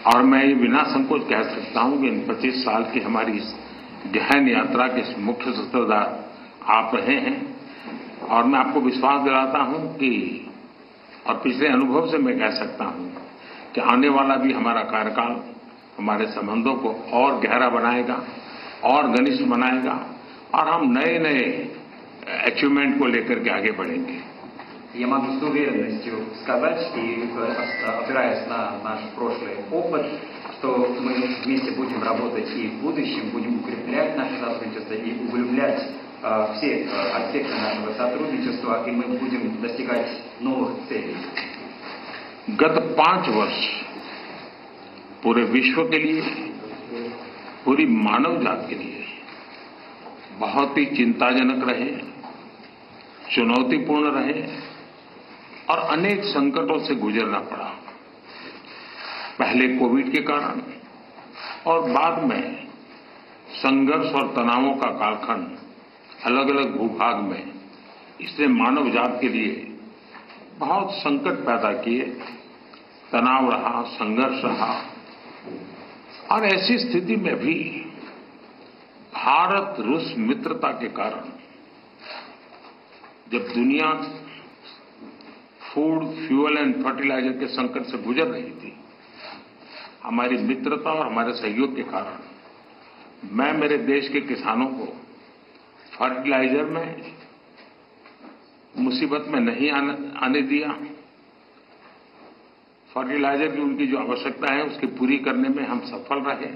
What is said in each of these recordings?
और मैं ये बिना संकोच कह सकता हूं कि इन 25 साल की हमारी इस गहन यात्रा के मुख्य सूत्रधार आप रहे हैं। और मैं आपको विश्वास दिलाता हूं कि और पिछले अनुभव से मैं कह सकता हूं कि आने वाला भी हमारा कार्यकाल हमारे संबंधों को और गहरा बनाएगा और घनिष्ठ बनाएगा और हम नए नए अचीवमेंट को लेकर के आगे बढ़ेंगे। Я могу с уверенностью сказать, и опираясь на наш прошлый опыт, что мы вместе будем работать и в будущем, будем укреплять наше сотрудничество и углублять все аспекты нашего сотрудничества, и мы будем достигать новых целей. गत 5 वर्ष पूरे विश्व के लिए, पूरी मानव जाति के लिए बहुत ही चिंताजनक रहे, चुनौतीपूर्ण रहे और अनेक संकटों से गुजरना पड़ा। पहले कोविड के कारण और बाद में संघर्ष और तनावों का कालखंड अलग अलग भूभाग में, इसने मानव जाति के लिए बहुत संकट पैदा किए, तनाव रहा, संघर्ष रहा। और ऐसी स्थिति में भी भारत रूस मित्रता के कारण जब दुनिया फूड, फ्यूल एंड फर्टिलाइजर के संकट से गुजर रही थी, हमारी मित्रता और हमारे सहयोग के कारण मैं मेरे देश के किसानों को फर्टिलाइजर में मुसीबत में नहीं आने दिया। फर्टिलाइजर की उनकी जो आवश्यकता है उसकी पूरी करने में हम सफल रहे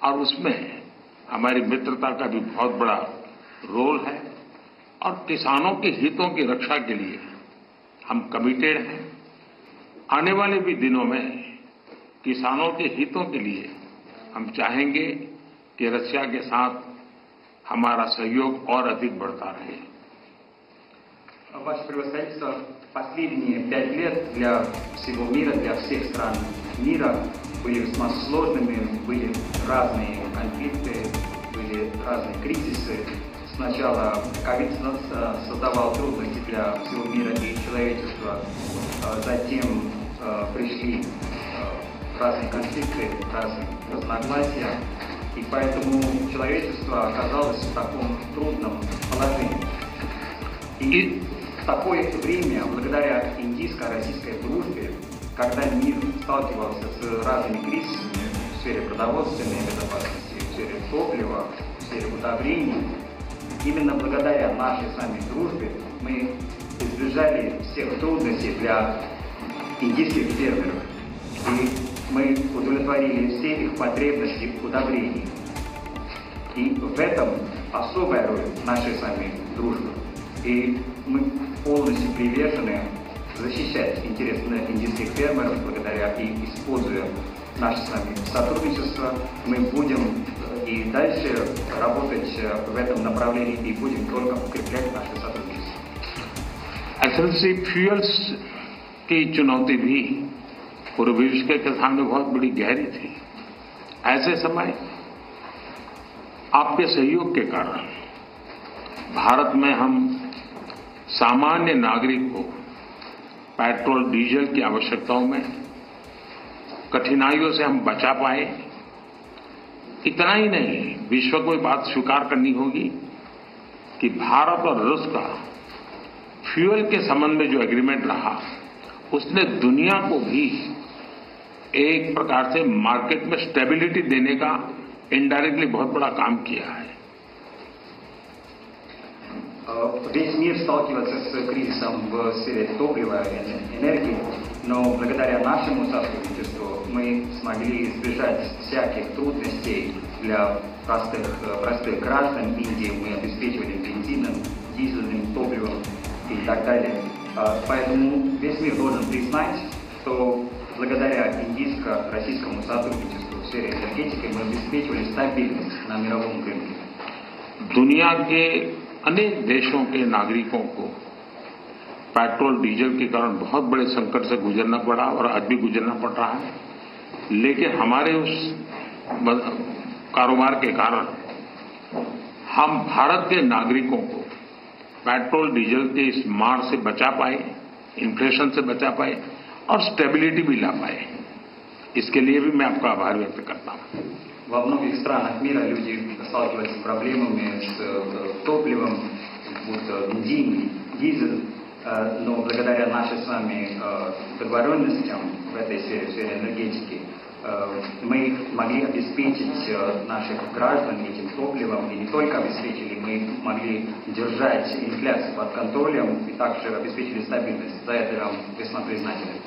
और उसमें हमारी मित्रता का भी बहुत बड़ा रोल है। और किसानों के हितों की रक्षा के लिए हम कमिटेड हैं। आने वाले भी दिनों में किसानों के हितों के लिए हम चाहेंगे कि रशिया के साथ हमारा सहयोग और अधिक बढ़ता रहे। Ваше превосходительство, последние 5 лет для всего мира, для всех стран мира были весьма сложными, были разные конфликты, были разные кризисы. Сначала ковид создавал трудности для всего мира и человечества, затем пришли разные конфликты, разные разногласия, и поэтому человечество оказалось в таком трудном положении. И в такое время, благодаря индийско-российской дружбе, когда мир сталкивался с разными кризисами в сфере продовольственной безопасности, в сфере топлива, в сфере удобрений, именно благодаря нашей с вами дружбе мы избежали всех трудностей для индийских фермеров. И мы удовлетворили все их потребности в удобрении. И в этом особая роль нашей с вами дружбы. И мы полностью привержены защищать интересы индийских фермеров благодаря и используя наше с вами сотрудничество. Мы будем и дальше работать в этом направлении и будем только укреплять наше сотрудничество. एक्सेलेंसी, फ्यूल्स की चुनौती भी पूरे विश्व के सामने बहुत बड़ी गहरी थी। ऐसे समय आपके सहयोग के कारण भारत में हम सामान्य नागरिक को पेट्रोल, डीजल की आवश्यकताओं में कठिनाइयों से हम बचा पाए। इतना ही नहीं, विश्व को ये बात स्वीकार करनी होगी कि भारत और रूस का फ्यूल के संबंध में जो एग्रीमेंट रहा, उसने दुनिया को भी एक प्रकार से मार्केट में स्टेबिलिटी देने का इनडायरेक्टली बहुत बड़ा काम किया है। Весь мир сталкивается с кризисом в сфере топлива и энергии, но благодаря нашему сотрудничеству мы смогли избежать всяких трудностей для простых граждан Индии. Мы обеспечивали бензином, дизельным топливом и так далее. Поэтому весь мир должен признать, что благодаря индийско-российскому сотрудничеству в сфере энергетики мы обеспечивали стабильность на мировом рынке. दुनिया के अनेक देशों के नागरिकों को पेट्रोल, डीजल के कारण बहुत बड़े संकट से गुजरना पड़ा और आज भी गुजरना पड़ रहा है। लेकिन हमारे उस कारोबार के कारण हम भारत के नागरिकों को पेट्रोल, डीजल के इस मार से बचा पाए, इन्फ्लेशन से बचा पाए और स्टेबिलिटी भी ला पाए। इसके लिए भी मैं आपका आभार व्यक्त करता हूं। Во многих странах мира люди сталкиваются с проблемами с топливом, будто бензин, дизель, но благодаря нашим с вами договоренностям в этой сфере, в сфере энергетики, мы могли обеспечить наших граждан этим топливом, и не только обеспечили, мы могли держать инфляцию под контролем и также обеспечили стабильность. За это я вам весьма признателен.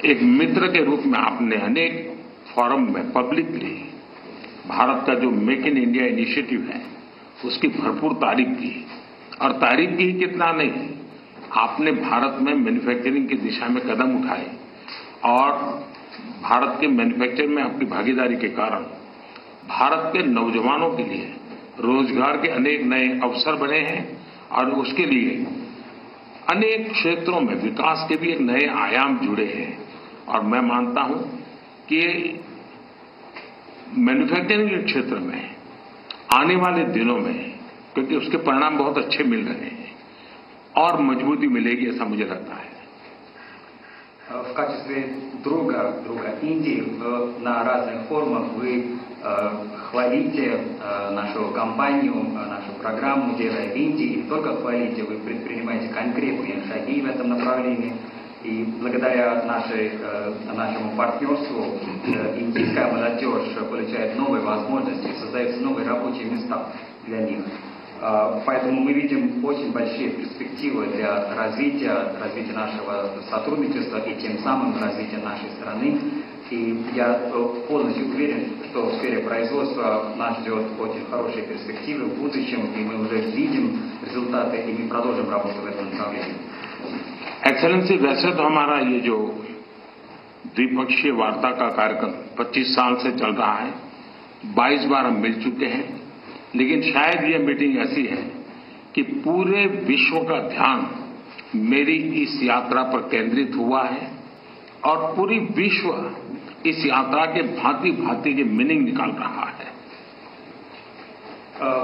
एक मित्र के रूप में आपने अनेक फोरम में पब्लिकली भारत का जो मेक इन इंडिया इनिशिएटिव है उसकी भरपूर तारीफ की, और तारीफ की ही कितना नहीं, आपने भारत में मैन्युफैक्चरिंग की दिशा में कदम उठाए और भारत के मैन्युफैक्चरिंग में आपकी भागीदारी के कारण भारत के नौजवानों के लिए रोजगार के अनेक नए अवसर बने हैं और उसके लिए अनेक क्षेत्रों में विकास के भी एक नए आयाम जुड़े हैं। और मैं मानता हूं कि मैन्युफैक्चरिंग के क्षेत्र में आने वाले दिनों में, क्योंकि उसके परिणाम बहुत अच्छे मिल रहे हैं, और मजबूती मिलेगी ऐसा मुझे लगता है। В качестве друга Индии на разных форумах вы хвалите нашу компанию, нашу программу «Делай в Индии». И не только хвалите, вы предпринимаете конкретные шаги в этом направлении. И благодаря нашему партнерству индийская молодежь получает новые возможности, создаются новые рабочие места для них. Поэтому мы видим очень большие перспективы для развития нашего сотрудничества и тем самым развития нашей страны. И я полностью уверен, что в сфере производства нас ждет очень хорошие перспективы в будущем, и мы уже видим результаты, и мы продолжим работу в этом направлении. एक्सेलेंसी, वैसे तो हमारा ये जो द्विपक्षीय वार्ता का कार्यक्रम 25 साल से चल रहा है, 22 बार हम मिल चुके हैं, लेकिन शायद ये मीटिंग ऐसी है कि पूरे विश्व का ध्यान मेरी इस यात्रा पर केंद्रित हुआ है और पूरी विश्व इस यात्रा के भांति भांति के मीनिंग निकाल रहा है।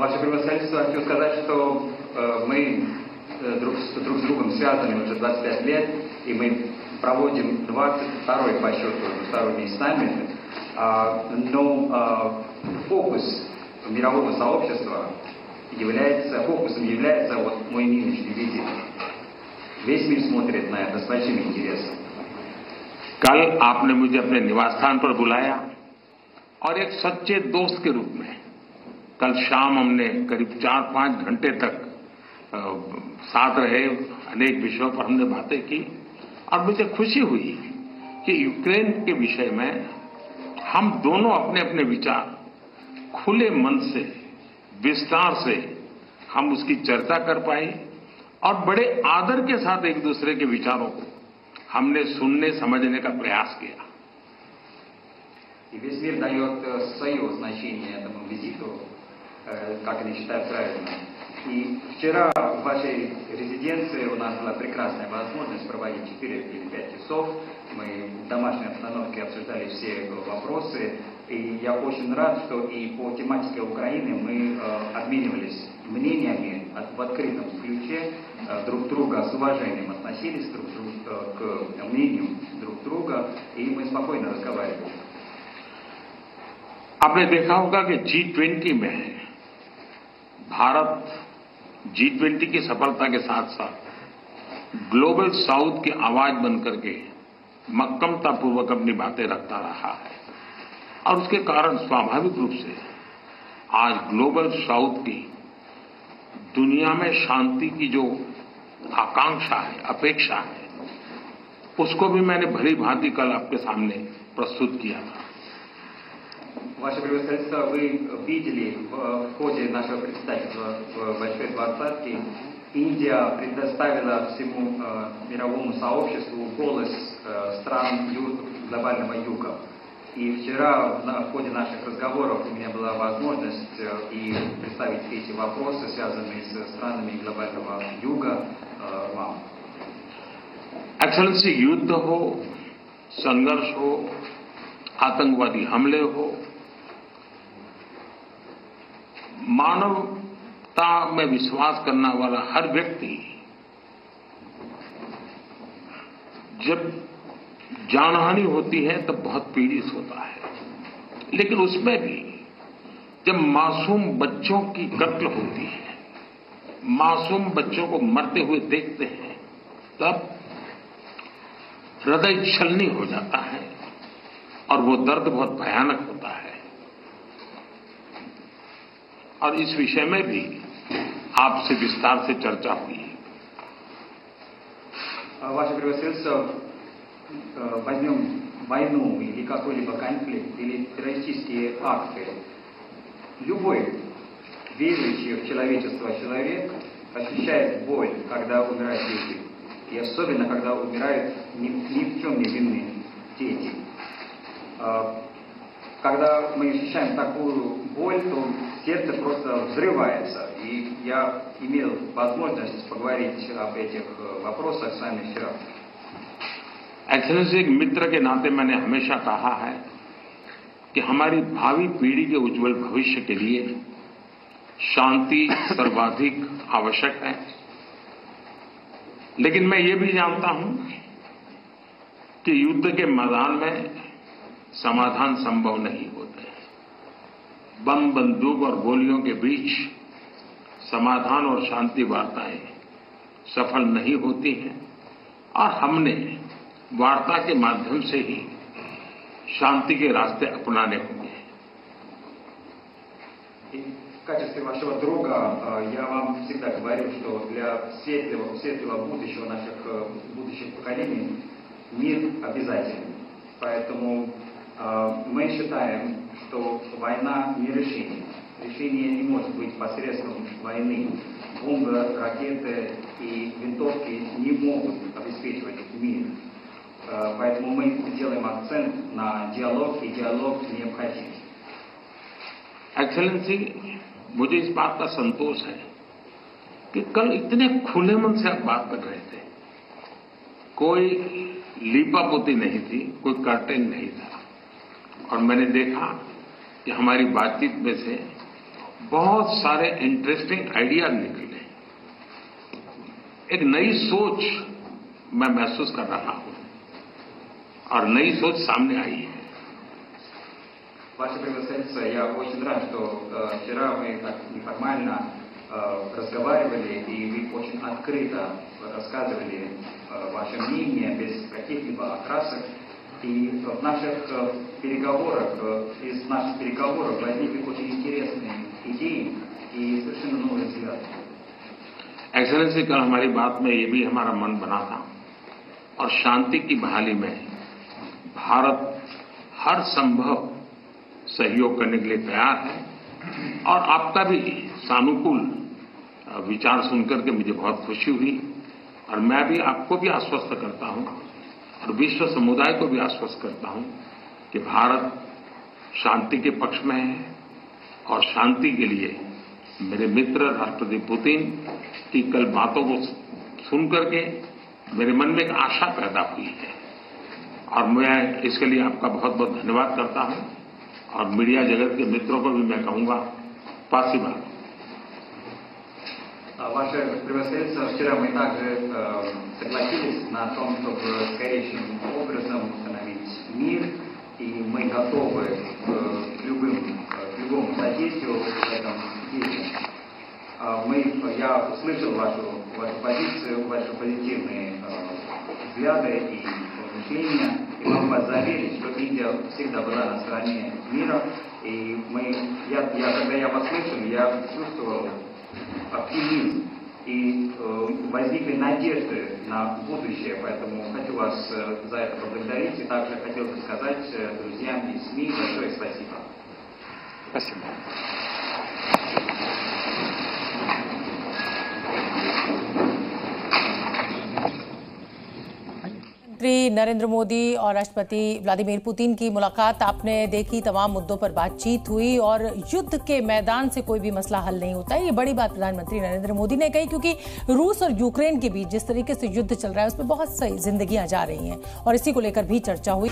Ваше превосходительство, хочу сказать, что мы друг с другом связаны уже 25 лет, и мы проводим 22-й по счету двусторонний саммит, но фокус мирового сообщества фокусом является вот мой нынешний визит. Весь мир смотрит на это с большим интересом. कल आपने मुझे अपने निवास स्थान पर बुलाया और एक सच्चे दोस्त के रूप में कल शाम हमने करीब 4-5 घंटे तक साथ रहे, अनेक विषयों पर हमने बातें की और मुझे खुशी हुई कि यूक्रेन के विषय में हम दोनों अपने अपने विचार खुले मन से विस्तार से हम उसकी चर्चा कर पाए और बड़े आदर के साथ एक दूसरे के विचारों को हमने सुनने समझने का प्रयास किया। И весь мир дает свое значение этому визиту, как они считают правильным. И вчера в вашей резиденции у нас была прекрасная возможность проводить 4 или 5 часов. Мы в домашней обстановке обсуждали все вопросы. И я очень рад, что и по тематике Украины мы обменивались мнениями в открытом ключе, друг друга с уважением относились к мнению друг друга, и мы спокойно разговаривали. आपने देखा होगा कि G20 में भारत G20 की सफलता के साथ साथ ग्लोबल साउथ की आवाज बनकर के मक्कमतापूर्वक अपनी बातें रखता रहा है और उसके कारण स्वाभाविक रूप से आज ग्लोबल साउथ की दुनिया में शांति की जो आकांक्षा है, अपेक्षा है, उसको भी मैंने भली भांति कल आपके सामने प्रस्तुत किया था। Ваше превосходительство, вы видели в ходе нашего представительства в Большой Двадцатке, Индия предоставила всему мировому сообществу голос стран глобального юга. И вчера в ходе наших разговоров у меня была возможность и представить эти вопросы, связанные с странами глобального юга, вам. एक्सेलेंसी, युद्ध हो, संघर्ष हो, आतंकवादी हमले हो, मानवता में विश्वास करने वाला हर व्यक्ति जब जानहानि होती है तब बहुत पीड़ित होता है, लेकिन उसमें भी जब मासूम बच्चों की कत्ल होती है, मासूम बच्चों को मरते हुए देखते हैं, तब हृदय छलनी हो जाता है और वो दर्द बहुत भयानक होता है। और इस विषय में भी आपसे विस्तार से चर्चा हुई। Ваше превосходительство, возьмем войну или какой-либо конфликт, или террористические акты. Любой верующий в человечество человек ощущает боль, когда умирают люди. И особенно, когда умирают ни в чем не винные дети. Когда мы ощущаем такую боль, то сердце просто взрывается. И я имел возможность поговорить об этих вопросах с вами вчера. एक्सेलेंसी, एक मित्र के नाते मैंने हमेशा कहा है कि हमारी भावी पीढ़ी के उज्जवल भविष्य के लिए शांति सर्वाधिक आवश्यक है। लेकिन मैं ये भी जानता हूं कि युद्ध के मैदान में समाधान संभव नहीं होते। बम, बंदूक और गोलियों के बीच समाधान और शांति वार्ताएं सफल नहीं होती हैं और हमने वार्ता के माध्यम से ही शांति के रास्ते अपनाने होंगे। В качестве вашего друга я вам всегда говорю, что для светлого будущего наших будущих поколений мир обязателен. Поэтому мы считаем, что война не решение. Решение не может быть посредством войны. Бомбы, ракеты и винтовки не могут обеспечивать мир. Поэтому мы делаем акцент на диалог, и диалог необходим. एक्सेलेंसी, मुझे इस बात का संतोष है कि कल इतने खुले मन से आप बात कर रहे थे। कोई लीपापोती नहीं थी, कोई कर्टेन नहीं था। और मैंने देखा कि हमारी बातचीत में से बहुत सारे इंटरेस्टिंग आइडियाज निकले। एक नई सोच मैं महसूस कर रहा हूं और नई सोच सामने आई है। Ваше превосходительство, я очень рад, что вчера мы так неформально разговаривали, и вы очень открыто рассказывали ваше мнение без каких-либо окрасок. И в наших переговорах, из наших переговоров возникли очень интересные идеи и совершенно новые взгляды. एक्सेलेंसी, कल हमारी बात में ये भी हमारा मन बना था और शांति की बहाली में भारत हर संभव सहयोग करने के लिए तैयार है। और आपका भी सानुकूल विचार सुनकर के मुझे बहुत खुशी हुई और मैं भी आपको भी आश्वस्त करता हूं और विश्व समुदाय को भी आश्वस्त करता हूं कि भारत शांति के पक्ष में है और शांति के लिए मेरे मित्र राष्ट्रपति पुतिन की कल बातों को सुनकर के मेरे मन में एक आशा पैदा हुई है और मैं इसके लिए आपका बहुत बहुत धन्यवाद करता हूं और मीडिया जगत के मित्रों को भी मैं कहूंगा, спасибо. Ваше превосходительство, вчера мы также согласились на том, чтобы скорейшим образом установить мир, и мы готовы к любому содействию в этом деле. Я услышал вашу позицию, ваши позитивные взгляды и размышления, и могу вас заверить, что Индия всегда была на стороне мира, и когда я вас слышал, я чувствовал оптимизм, и возникли надежды на будущее, поэтому хочу вас за это поблагодарить, и также хотел бы сказать друзьям и СМИ большое спасибо. Спасибо. प्रधानमंत्री नरेंद्र मोदी और राष्ट्रपति व्लादिमीर पुतिन की मुलाकात आपने देखी। तमाम मुद्दों पर बातचीत हुई और युद्ध के मैदान से कोई भी मसला हल नहीं होता है। ये बड़ी बात प्रधानमंत्री नरेंद्र मोदी ने कही, क्योंकि रूस और यूक्रेन के बीच जिस तरीके से युद्ध चल रहा है उसमें बहुत सी जिंदगियां जा रही हैं और इसी को लेकर भी चर्चा हुई।